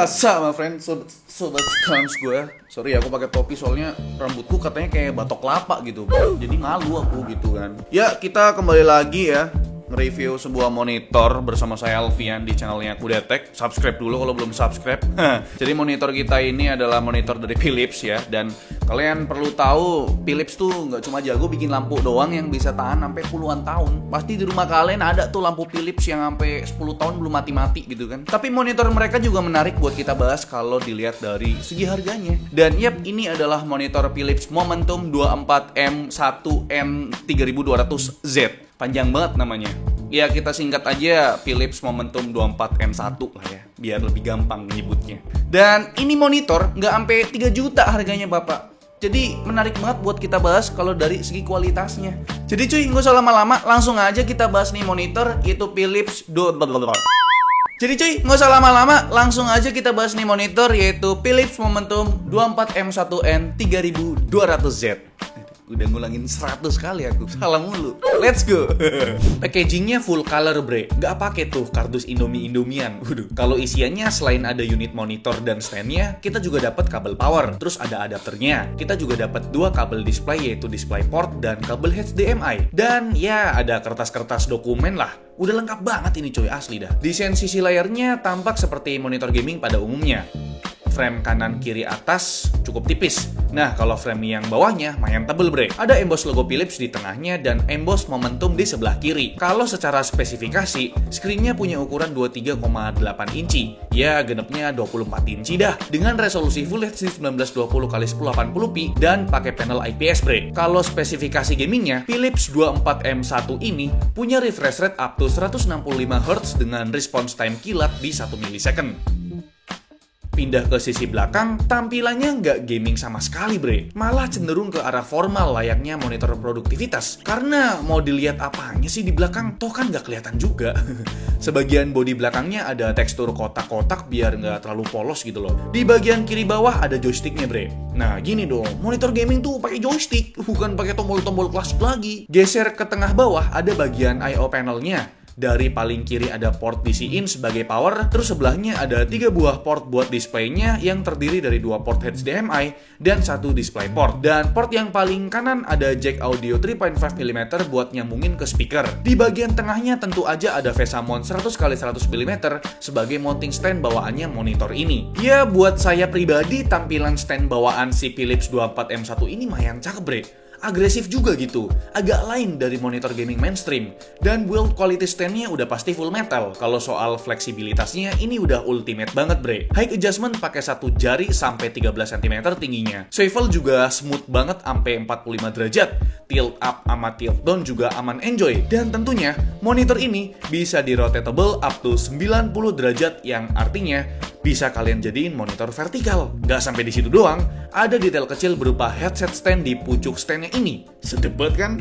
Sama friend, sobat skans gue. Sorry ya, aku pakai topi soalnya rambutku katanya kayak batok kelapa gitu. Jadi malu aku gitu kan. Ya, kita kembali lagi ya nge-review sebuah monitor bersama saya Alfian di channelnya Kudetek. Subscribe dulu kalau belum subscribe. Jadi monitor kita ini adalah monitor dari Philips ya. Dan kalian perlu tahu, Philips tuh nggak cuma jago bikin lampu doang yang bisa tahan sampai puluhan tahun. Pasti di rumah kalian ada tuh lampu Philips yang sampai 10 tahun belum mati-mati gitu kan. Tapi monitor mereka juga menarik buat kita bahas kalau dilihat dari segi harganya. Dan yap, ini adalah monitor Philips Momentum 24M1N3200Z. Panjang banget namanya. Ya kita singkat aja Philips Momentum 24M1 lah ya, biar lebih gampang nyebutnya. Dan ini monitor nggak sampai 3 juta harganya bapak. Jadi menarik banget buat kita bahas kalau dari segi kualitasnya. Jadi cuy, nggak usah lama-lama, langsung aja kita bahas nih monitor, yaitu Philips Jadi cuy, nggak usah lama-lama, langsung aja kita bahas nih monitor, yaitu Philips Momentum 24M1N3200Z. Udah ngulangin 100 kali aku, salah mulu. Let's go. Packagingnya full color bre, nggak pakai tuh kardus Indomie-Indomian. Kalau isiannya selain ada unit monitor dan standnya, kita juga dapat kabel power, terus ada adapternya. Kita juga dapat 2 kabel display, yaitu DisplayPort dan kabel HDMI. Dan ya ada kertas-kertas dokumen lah. Udah lengkap banget ini coy, asli dah. Desain sisi layarnya tampak seperti monitor gaming pada umumnya. Frame kanan kiri atas cukup tipis. Nah, kalau frame yang bawahnya lumayan tebel bre. Ada emboss logo Philips di tengahnya dan emboss Momentum di sebelah kiri. Kalau secara spesifikasi, screen-nya punya ukuran 23,8 inci. Ya, genepnya 24 inci dah. Dengan resolusi Full HD 1920x1080p dan pakai panel IPS bre. Kalau spesifikasi gamingnya, Philips 24M1 ini punya refresh rate up to 165Hz dengan response time kilat di 1 milisecond. Pindah ke sisi belakang, tampilannya nggak gaming sama sekali bre. Malah cenderung ke arah formal layaknya monitor produktivitas. Karena mau dilihat apanya sih di belakang, toh kan nggak kelihatan juga. Sebagian bodi belakangnya ada tekstur kotak-kotak biar nggak terlalu polos gitu loh. Di bagian kiri bawah ada joysticknya bre. Nah gini dong, monitor gaming tuh pakai joystick, bukan pakai tombol-tombol klasik lagi. Geser ke tengah bawah ada bagian I/O panelnya. Dari paling kiri ada port DC in sebagai power, terus sebelahnya ada 3 buah port buat displaynya yang terdiri dari 2 port HDMI dan 1 DisplayPort. Dan port yang paling kanan ada jack audio 3.5mm buat nyambungin ke speaker. Di bagian tengahnya tentu aja ada VESA mount 100x100mm sebagai mounting stand bawaannya monitor ini. Ya buat saya pribadi tampilan stand bawaan si Philips 24M1 ini lumayan cakep bre. Agresif juga gitu, agak lain dari monitor gaming mainstream. Dan build quality stand-nya udah pasti full metal. Kalau soal fleksibilitasnya, ini udah ultimate banget bre. Height adjustment pakai 1 jari sampai 13 cm tingginya. Swivel juga smooth banget sampai 45 derajat. Tilt up sama tilt down juga aman enjoy. Dan tentunya, monitor ini bisa di rotatable up to 90 derajat yang artinya bisa kalian jadiin monitor vertikal. Gak sampai di situ doang, ada detail kecil berupa headset stand di pucuk standnya ini. Sedep banget kan?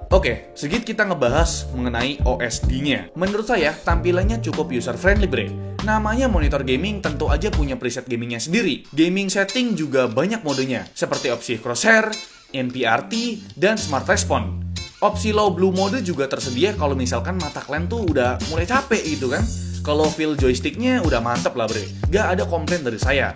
Oke, sedikit kita ngebahas mengenai OSD-nya. Menurut saya, tampilannya cukup user-friendly bre. Namanya monitor gaming tentu aja punya preset gamingnya sendiri. Gaming setting juga banyak modenya, seperti opsi crosshair, NPRT, dan smart response. Opsi low blue mode juga tersedia kalau misalkan mata kalian tuh udah mulai capek gitu kan. Kalau feel joysticknya udah mantep lah bre, gak ada komplain dari saya.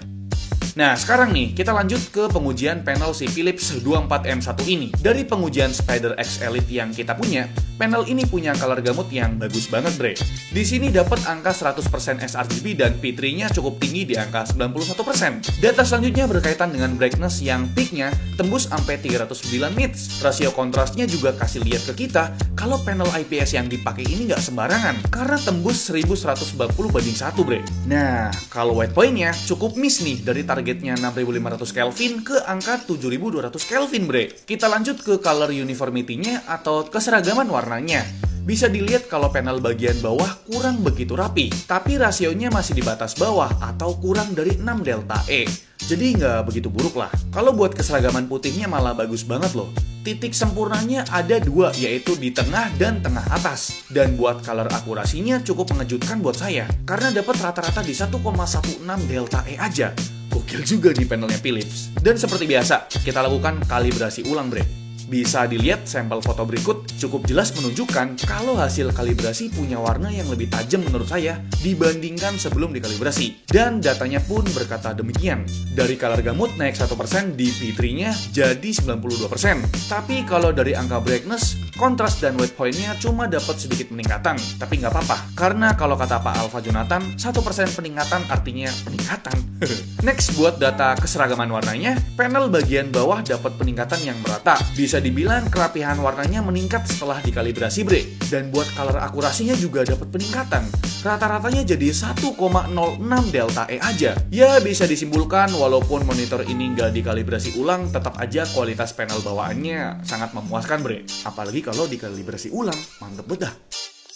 Nah sekarang nih kita lanjut ke pengujian panel si Philips 24M1 ini. Dari pengujian Spider X Elite yang kita punya, panel ini punya color gamut yang bagus banget bre. Di sini dapat angka 100% sRGB dan P3-nya cukup tinggi di angka 91%. Data selanjutnya berkaitan dengan brightness yang peak-nya tembus sampai 309 nits. Rasio kontrasnya juga kasih lihat ke kita kalau panel IPS yang dipakai ini nggak sembarangan karena tembus 1140 banding 1 bre. Nah kalau white point-nya cukup miss nih dari targetnya 6500 Kelvin ke angka 7200 Kelvin bre. Kita lanjut ke color uniformity-nya atau keseragaman warnanya. Bisa dilihat kalau panel bagian bawah kurang begitu rapi, tapi rasionya masih di batas bawah atau kurang dari 6 delta E. Jadi nggak begitu buruk lah. Kalau buat keseragaman putihnya malah bagus banget loh. Titik sempurnanya ada 2, yaitu di tengah dan tengah atas. Dan buat color akurasinya cukup mengejutkan buat saya, karena dapat rata-rata di 1,16 delta E aja. Gokil juga di panelnya Philips. Dan seperti biasa, kita lakukan kalibrasi ulang bre. Bisa dilihat sampel foto berikut cukup jelas menunjukkan kalau hasil kalibrasi punya warna yang lebih tajam menurut saya dibandingkan sebelum dikalibrasi. Dan datanya pun berkata demikian. Dari color gamut naik 1% di V3-nya jadi 92%. Tapi kalau dari angka brightness, kontras dan white point-nya cuma dapat sedikit peningkatan. Tapi nggak apa-apa, karena kalau kata Pak Alfa Jonathan, 1% peningkatan artinya peningkatan. Next, buat data keseragaman warnanya, panel bagian bawah dapat peningkatan yang merata. Bisa dibilang kerapihan warnanya meningkat setelah dikalibrasi, bre. Dan buat color akurasinya juga dapat peningkatan. Rata-ratanya jadi 1,06 delta E aja. Ya, bisa disimpulkan walaupun monitor ini nggak dikalibrasi ulang, tetap aja kualitas panel bawaannya sangat memuaskan, bre. Apalagi kalau dikalibrasi ulang, mantep banget dah.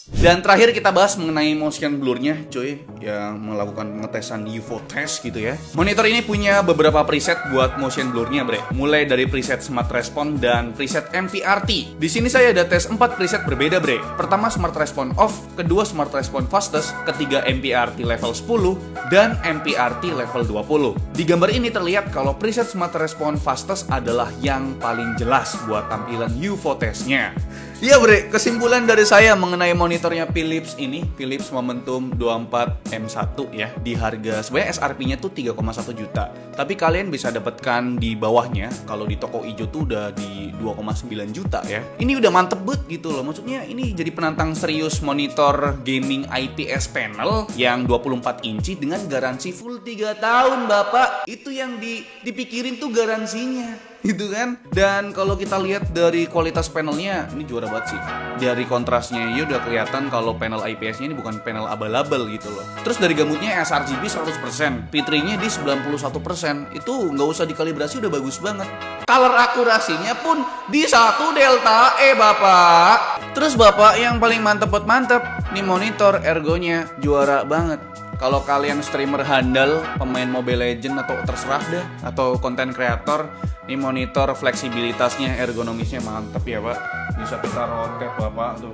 Dan terakhir kita bahas mengenai motion blur-nya, cuy, yang melakukan pengetesan UFO test gitu ya. Monitor ini punya beberapa preset buat motion blur-nya, bre. Mulai dari preset Smart Response dan preset MPRT. Di sini saya ada tes 4 preset berbeda, bre. Pertama Smart Response Off, kedua Smart Response Fastest, ketiga MPRT level 10 dan MPRT level 20. Di gambar ini terlihat kalau preset Smart Response Fastest adalah yang paling jelas buat tampilan UFO test-nya. Iya, bre, kesimpulan dari saya mengenai monitornya Philips ini, Philips Momentum 24 M1 ya, di harga sebenarnya SRP-nya tuh 3,1 juta. Tapi kalian bisa dapatkan di bawahnya, kalau di toko ijo tuh udah di 2,9 juta ya. Ini udah mantep banget gitu loh. Maksudnya ini jadi penantang serius monitor gaming IPS panel yang 24 inci dengan garansi full 3 tahun, Bapak. Itu yang dipikirin tuh garansinya. Gitu kan. Dan kalau kita lihat dari kualitas panelnya, ini juara banget sih. Dari kontrasnya ya udah kelihatan kalau panel IPS-nya ini bukan panel abal-abal gitu loh. Terus dari gamutnya sRGB 100%, P3-nya di 91%. Itu nggak usah dikalibrasi udah bagus banget. Color akurasinya pun di 1 delta E, Bapak. Terus Bapak yang paling mantep-mantep, nih monitor ergonya juara banget. Kalau kalian streamer handal, pemain Mobile Legends atau terserah deh, atau konten kreator, ini monitor fleksibilitasnya, ergonomisnya mantep ya, Pak. Bisa kita rotate, Bapak tuh.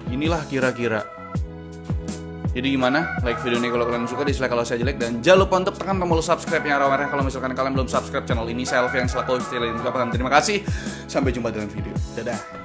Inilah kira-kira. Jadi gimana? Like video ini kalau kalian suka, dislike kalau saya jelek, dan jangan lupa untuk tekan tombol subscribe yang arah merah kalau misalkan kalian belum subscribe channel ini. Saya Alfi yang selaku host. Terima kasih. Sampai jumpa dalam video. Dadah.